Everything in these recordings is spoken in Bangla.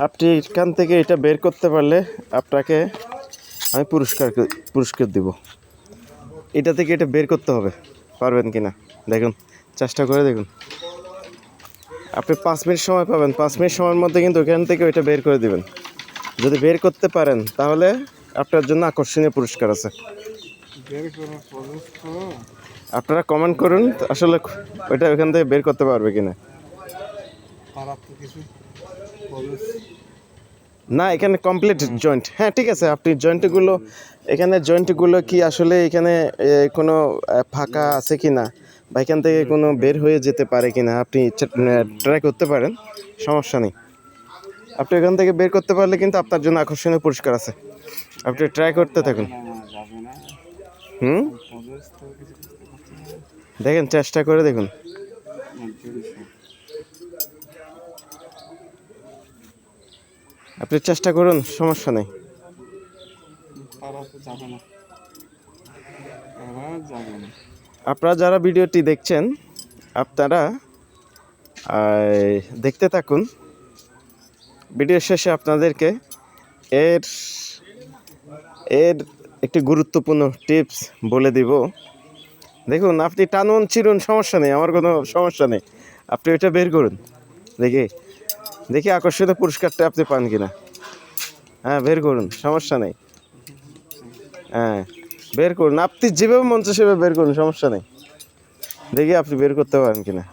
আপনি এখান থেকে এটা বের করতে পারলে আপনাকে আমি পুরস্কার দিব। এটা থেকে এটা বের করতে হবে, পারবেন কি না দেখুন, চেষ্টা করে দেখুন। আপনি 5 মিনিট সময় পাবেন, 5 মিনিট সময়ের মধ্যে কিন্তু ওখান থেকে ওইটা বের করে দেবেন। যদি বের করতে পারেন তাহলে আপনার জন্য আকর্ষণীয় পুরস্কার আছে। আপনারা কমেন্ট করুন আসলে ওইটা ওখান থেকে বের করতে পারবে কিনা। না, এখানে কমপ্লিট জয়েন্ট। হ্যাঁ ঠিক আছে, আপনি জয়েন্টগুলো এখানে জয়েন্টগুলো কি আসলে এখানে কোনো ফাঁকা আছে কি না বা এখান থেকে কোনো বের হয়ে যেতে পারে কি না আপনি ট্রাই করতে পারেন, সমস্যা নেই। আপনি এখান থেকে বের করতে পারলে কিন্তু আপনার জন্য আকর্ষণীয় পুরস্কার আছে। আপনি ট্রাই করতে থাকুন। দেখেন, চেষ্টা করে দেখুন। আপনি চেষ্টা করুন, সমস্যা নেই। আপনারা যারা ভিডিওটি দেখছেন আপনারা দেখতে থাকুন। ভিডিও শেষে আপনাদেরকে এর একটি গুরুত্বপূর্ণ টিপস বলে দিব। দেখুন, আপনি টানুন চিরুন, সমস্যা নেই, আমার কোনো সমস্যা নেই। আপনি ওইটা বের করুন, দেখি আকর্ষণীয় পুরস্কারটা আপনি পান কিনা। হ্যাঁ বের করুন, সমস্যা নেই। হ্যাঁ বের করুন, আপনি যেভাবে মন চায় সেভাবে বের করুন, সমস্যা নেই। দেখি আপনি বের করতে পারেন কিনা।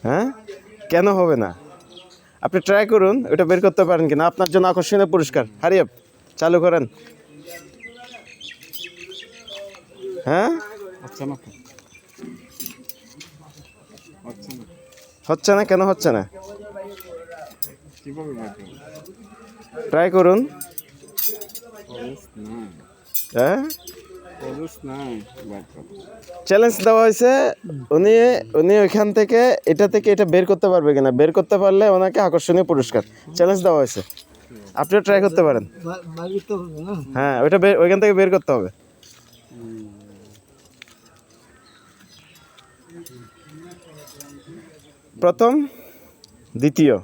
হ্যাঁ কেন হবে না, আপনি ট্রাই করুন ওটা বের করতে পারেন কিনা। আপনার জন্য আকর্ষণীয় পুরস্কার, হারিয়ে চালু করেন। হ্যাঁ হচ্ছে না, কেন হচ্ছে না? ট্রাই করুন। হ্যাঁ চ্যালেঞ্জ দেওয়া হয়েছে, উনি ওইখান থেকে এটা বের করতে পারবে কিনা, বের করতে পারলে ওনাকে আকর্ষণীয় পুরস্কার চ্যালেঞ্জ দেওয়া হয়েছে। আপনিও ট্রাই করতে পারেন। হ্যাঁ ওইটা ওইখান থেকে বের করতে হবে। প্রথম দ্বিতীয়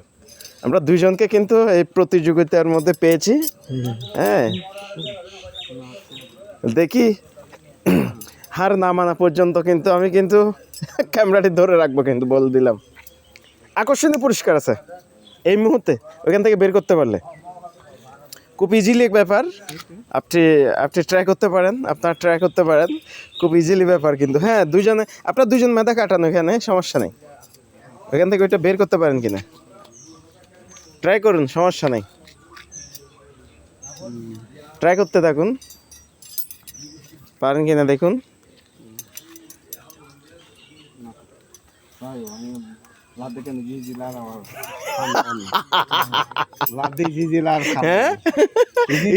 আমরা দুইজনকে কিন্তু এই প্রতিযোগিতার মধ্যে পেয়েছি। হ্যাঁ দেখি হার না মানা পর্যন্ত কিন্তু আমি কিন্তু ক্যামেরাটি ধরে রাখবো, কিন্তু বলে দিলাম। আকর্ষণীয় পুরস্কার আছে এই মুহূর্তে ওইখান থেকে বের করতে পারলে, খুব ইজিলি এক ব্যাপার। আপনি ট্রাই করতে পারেন, খুব ইজিলি ব্যাপার কিন্তু। হ্যাঁ আপনার দুজন মেধা কাটানো, এখানে সমস্যা নেই। ওইখান থেকে ওইটা বের করতে পারেন কিনা ট্রাই করুন, সমস্যা নেই। ট্রাই করতে থাকুন, পারেন কিনা দেখুন।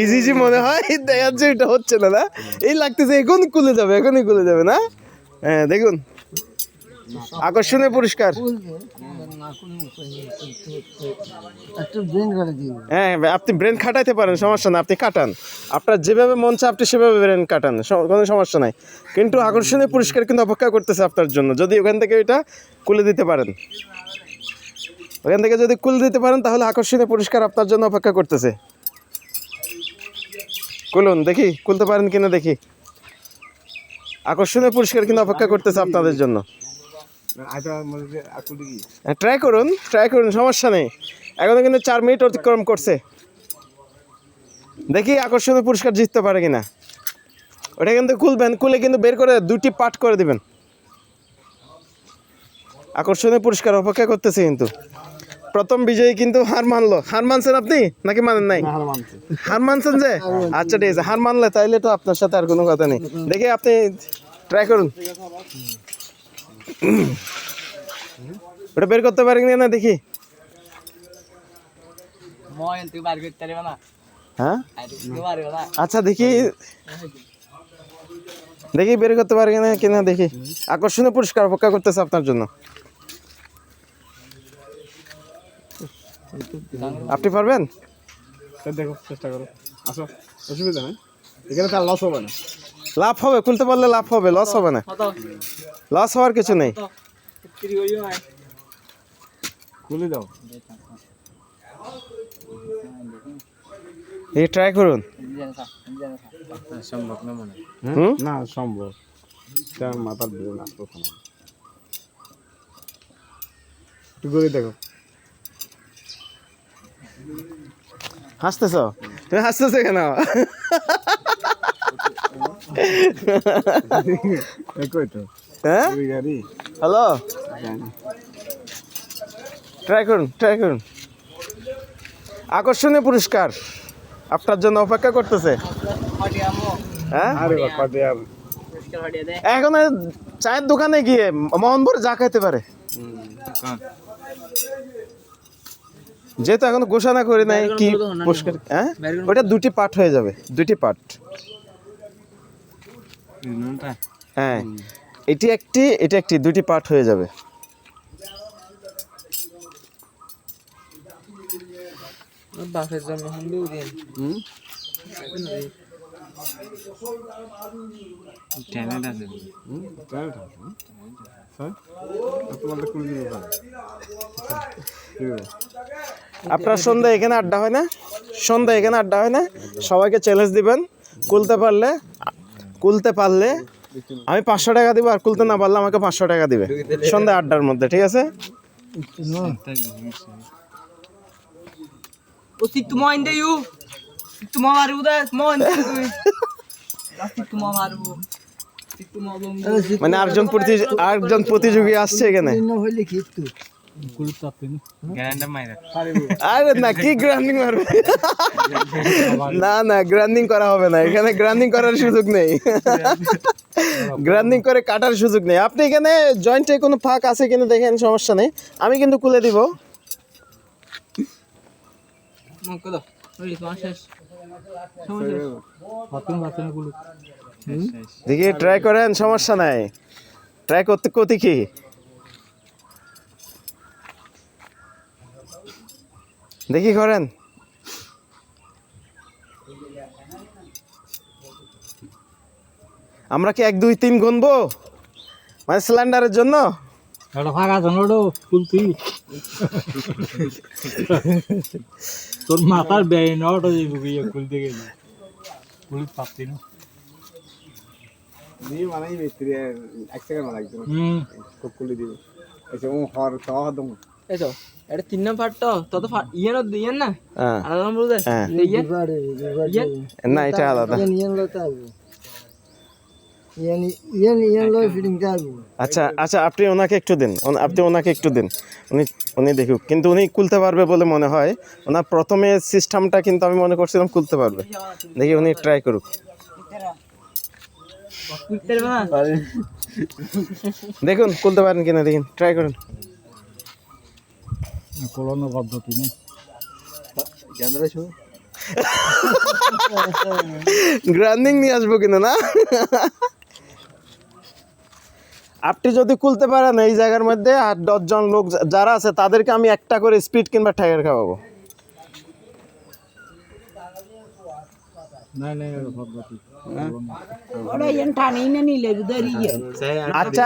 ইজি মনে হয়, দেখা যাচ্ছে এটা হচ্ছে না, এই লাগতেছে এখনই খুলে যাবে না। হ্যাঁ দেখুন, আকর্ষণীয় পুরস্কার। হ্যাঁ আপনি ব্রেন খাটাইতে পারেন, সমস্যা না, আপনি কাটান। আপনার যেভাবে মন চায় আপনি সেভাবে ব্রেন কাটান, কোনো সমস্যা নাই। কিন্তু আকর্ষণীয় পুরস্কার কিন্তু অপেক্ষা করতেছে আপনার জন্য, যদি ওখান থেকে এটা খুলে দিতে পারেন। ওখান থেকে যদি খুলে দিতে পারেন তাহলে আকর্ষণীয় পুরস্কার আপনার জন্য অপেক্ষা করতেছে। খুলুন, দেখি খুলতে পারেন কিনা দেখি। আকর্ষণীয় পুরস্কার কিন্তু অপেক্ষা করতেছে আপনাদের জন্য। ট্রাই করুন, সমস্যা নেই। এখনো কিন্তু 4 মিনিট অতিক্রম করছে। দেখি আকর্ষণীয় পুরস্কার জিততে পারে কিনা। ওটা কিন্তু খুলবেন, খুলে কিন্তু বের করে 2টি পার্ট করে দিবেন। আকর্ষণীয় পুরস্কার অপেক্ষা করতেছে কিন্তু। প্রথম বিজয়ী কিন্তু হার মানছেন আপনি নাকি মানেন নাই? হার মানছেন যে, আচ্ছা ঠিক আছে, হার মানলে তাইলে তো আপনার সাথে আর কোনো কথা নেই। দেখি আপনি ট্রাই করুন, ওটা বের করতে পারেন না দেখি। হ্যাঁ আচ্ছা দেখি বের করতে পারেন কিনা দেখি। আকর্ষণীয় পুরস্কার অপেক্ষা করতেছে আপনার জন্য। আপনি পারবেন? দেখো, চেষ্টা করো, আসো, অসুবিধা নেই। এখানে তার লস হবে না, লাভ হবে, খুলতে পারলে লাভ হবে, লস হবে না, লস হওয়ার কিছু নেই। খুলে দাও এই ট্রাই করুন। সম্ভব না মনে না সম্ভব তার মাথার দিকে না তখন একটু করে দেখো হাসতেছ? তুমি হাসতেছো কেন? কই তো হ্যাঁ গাড়ি হ্যালো, ট্রাই করুন, ট্রাই করুন। আকর্ষণীয় পুরস্কার আপনার জন্য অপেক্ষা করতেছে। হ্যাঁ আরে বাবা দেয়ার এখন চায়ের দোকানে গিয়ে মন ভরে যা খাইতে পারে, যেহেতু এখন ঘোষণা করি নাই কি পুরস্কার। হ্যাঁ ওটা দুটি পার্ট হয়ে যাবে, দুটি পার্ট। হ্যাঁ এটি একটি, এটা একটি, দুটি পার্ট হয়ে যাবে। বাপের জন্য হন্ডু দিন ট্যালেন্ট আছে ট্যালেন্ট আছে স্যার তোমাদের কোন দিকে ভালো আপনার সন্ধ্যায় এখানে আড্ডা হয় না? সন্ধ্যায় এখানে আড্ডা হয় না? সবাইকে চ্যালেঞ্জ দিবেন, কুলতে পারলে আমি 500 টাকা দিব, আর কুলতে না পারলে আমাকে 500 টাকা দিবে সন্ধ্যা আড্ডার মধ্যে, ঠিক আছে? O se tu mãe deu, se tu maru da, mãe deu. Se tu maru, se tu maru. মানে আরেকজন প্রতিযোগী আসছে এখানে। আরে না, কি গ্রাইন্ডিং মারবে? না না, গ্রাইন্ডিং করা হবে না এখানে, গ্রাইন্ডিং করার সুযোগ নেই। গ্রাইন্ডিং করে কাটার সুযোগ নেই। আপনি এখানে জয়েন্টে কোনো ফাঁক আছে কিনা দেখেন, সমস্যা নেই, আমি কিন্তু খুলে দিব। Mangkado, oye, tu haces. দেখি ট্রাই করেন, সমস্যা নাই, ট্রাই করতে ক্ষতি কি? দেখি করেন। আমরা কি 1 2 3 গুনবো মানে সিলিন্ডারের জন্য? তোর মাথার ব্যয় নটা খুলতে গেলে খুলি পাচ্ছি না। দিয়ে মানে মিস্ত্রি 1 সেকেন্ড লাগবে খুব খুলে দিবে এসে ও হর তাও দম Eso, eres tiene parto, todo iyan o diyan na. হ্যাঁ Ahora no brude. হ্যাঁ, Iyan. না এটা আলাদা। আচ্ছা আচ্ছা, আপনি ওনাকে একটু দিন, ওনাকে একটু দিন, উনি দেখুক। কিন্তু উনি খুলতে পারবে বলে মনে হয়। ওনার প্রথমে সিস্টেমটা কিন্তু আমি মনে করছিলাম খুলতে পারবে। দেখি উনি ট্রাই করুক। দেখুন খুলতে পারেন কিনা, দেখুন ট্রাই করুন। কোলানো পদ্ধতি নেই ক্যামেরা শো গ্রাইন্ডিং নিয়ে আসবো কিনা না। আপনি যদি খুলতে পারেন এই জায়গার মধ্যে, আর 10 জন লোক যারা আছে তাদেরকে আমি একটা করে স্পিড কিংবা টায়ার খাওয়াবো। নাই নাই পদ্ধতি আচ্ছা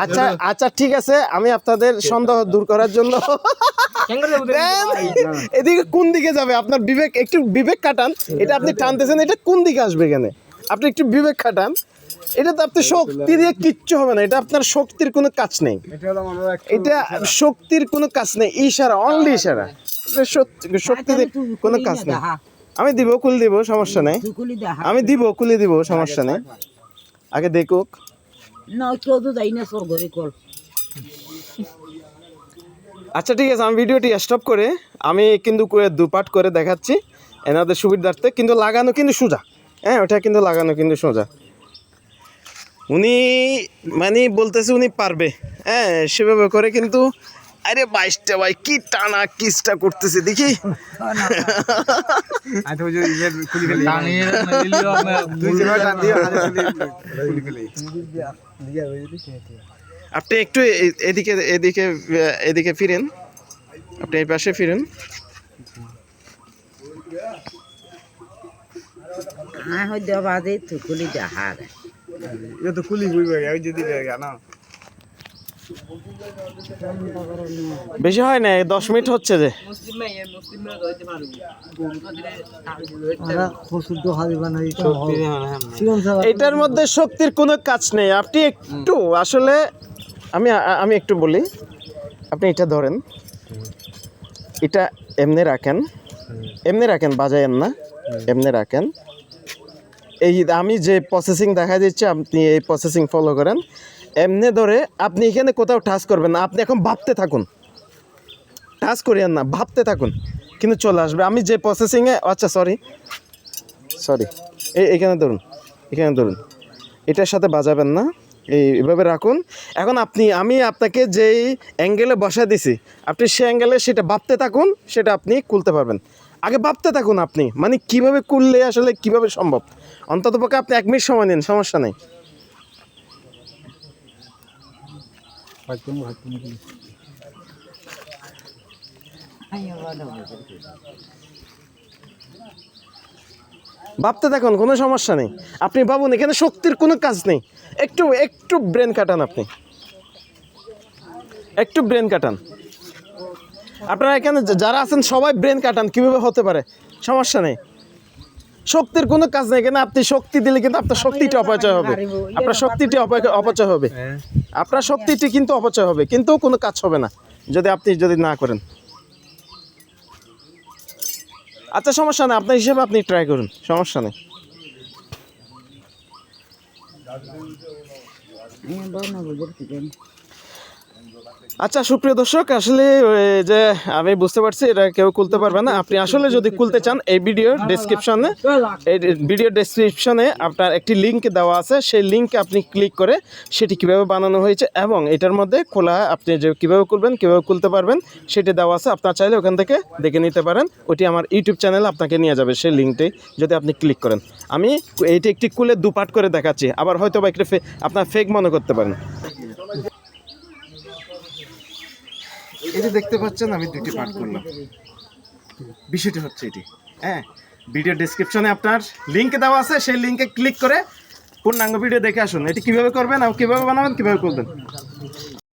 আচ্ছা আচ্ছা, ঠিক আছে, আমি আপনাদের সন্দেহ দূর করার জন্য এদিকে কোন দিকে যাবে আপনার বিবেক, একটু বিবেক খাটান। এটা আপনি টানতেছেন, এটা কোন দিকে আসবে এখানে? আপনি একটু বিবেক খাটান। এটা তো আপনি শক্তি দিয়ে কিচ্ছু হবে না, এটা আপনার শক্তির কোনো কাজ নেই, এটা শক্তির কোনো কাজ নেই, ইশারা, অনলি ইশারা, শক্তি দিয়ে কোনো কাজ নেই। আমি দিব, খুলে দিব, সমস্যা নেই, আমি দিব, খুলে দিব, সমস্যা নেই। আগে দেখুক। আচ্ছা ঠিক আছে, আমি ভিডিওটি স্টপ করে আমি কিন্তু দুপাট করে দেখাচ্ছি এনাদের সুবিধার্থে। কিন্তু লাগানো কিন্তু সোজা, হ্যাঁ ওটা কিন্তু লাগানো কিন্তু সোজা। উনি মানে বলতেছে উনি পারবে, হ্যাঁ সেভাবে করে। কিন্তু আরে 22টা ভাই কি টানা কিসটা করতেছে দেখি। আপনি একটু এদিকে এদিকে এদিকে ফিরেন, আপনি এই পাশে ফিরেন। ये तो कुली हुई है यार जल्दी रहेगा ना বেশি হয় না, 10 মিনিট হচ্ছে যে। মুসলিম মেয়ে মুসলিম মেয়ে ধরতে পারবো বন্ধু দিলে তার দিলে আমরা খুশুদ্ধ হাবি বানাই এটার মধ্যে শক্তির কোনো কাজ নেই। আপনি একটু আসলে আমি একটু বলি, আপনি এটা ধরেন, এটা এমনি রাখেন, বাজায়েন না, এমনি রাখেন। এই আমি যে প্রসেসিং দেখা দিচ্ছি আপনি এই প্রসেসিং ফলো করেন। এমনি ধরে আপনি এখানে কোথাও টাচ করবেন না, আপনি এখন ভাবতে থাকুন, টাচ করিয়েন না, ভাবতে থাকুন, কিন্তু চলে আসবে। আমি যে প্রসেসিংয়ে, আচ্ছা সরি এখানে ধরুন, এটার সাথে বাজাবেন না, এইভাবে রাখুন। এখন আমি আপনাকে যেই অ্যাঙ্গেলে বসা দিছি, আপনি সেই অ্যাঙ্গেলে সেটা ভাবতে থাকুন, সেটা আপনি খুলতে পারবেন। আগে ভাবতে থাকুন আপনি, মানে কিভাবে খুললে আসলে কিভাবে সম্ভব। অন্ততপক্ষে আপনি 1 মিনিট সময় নিন, সমস্যা নেই। ভাবতে থাকুন, কোনো সমস্যা নেই। আপনি ভাবুন, এখানে শক্তির কোনো কাজ নেই। একটু ব্রেন কাটান, আপনি একটু ব্রেন কাটান। আপনারা এখানে যারা আছেন সবাই ব্রেন কাটান, কীভাবে হতে পারে, সমস্যা নেই। শক্তির কোনো কাজ নেই এখানে। আপনি শক্তি দিলে কিন্তু আপনার শক্তিটা অপচয় হবে, আপনার শক্তিটি অপচয় হবে, আপনার শক্তিটি কিন্তু অপচয় হবে, কিন্তু কোনো কাজ হবে না যদি না করেন। আচ্ছা সমস্যা নেই, আপনার হিসেবে আপনি ট্রাই করুন, সমস্যা নেই। আচ্ছা সুপ্রিয় দর্শক, আসলে যে আমি বুঝতে পারছি এটা কেউ খুলতে পারবে না। আপনি আসলে যদি খুলতে চান, এই ভিডিও ডেসক্রিপশনে আপনার একটি লিঙ্ক দেওয়া আছে, সেই লিঙ্কে আপনি ক্লিক করে সেটি কিভাবে বানানো হয়েছে এবং এটার মধ্যে খোলা আপনি যে কীভাবে খুলবেন, কীভাবে খুলতে পারবেন সেটি দেওয়া আছে। আপনার চাইলে ওখান থেকে দেখে নিতে পারেন। ওটি আমার ইউটিউব চ্যানেলে আপনাকে নিয়ে যাবে, সেই লিঙ্কটি যদি আপনি ক্লিক করেন। আমি এইটি একটি খুলে দুপাট করে দেখাচ্ছি, আবার হয়তো বা একটু আপনার ফেক মনে করতে পারেন। এটি দেখতে পাচ্ছেন, আমি 2টি পার্ট করলাম। বিষয়টি হচ্ছে এটি, হ্যাঁ, ভিডিও ডেসক্রিপশনে আপনার লিঙ্ক দেওয়া আছে, সেই লিঙ্কে ক্লিক করে পূর্ণাঙ্গ ভিডিও দেখে আসুন। এটি কীভাবে করবেন আর কীভাবে বানাবেন, কীভাবে করবেন।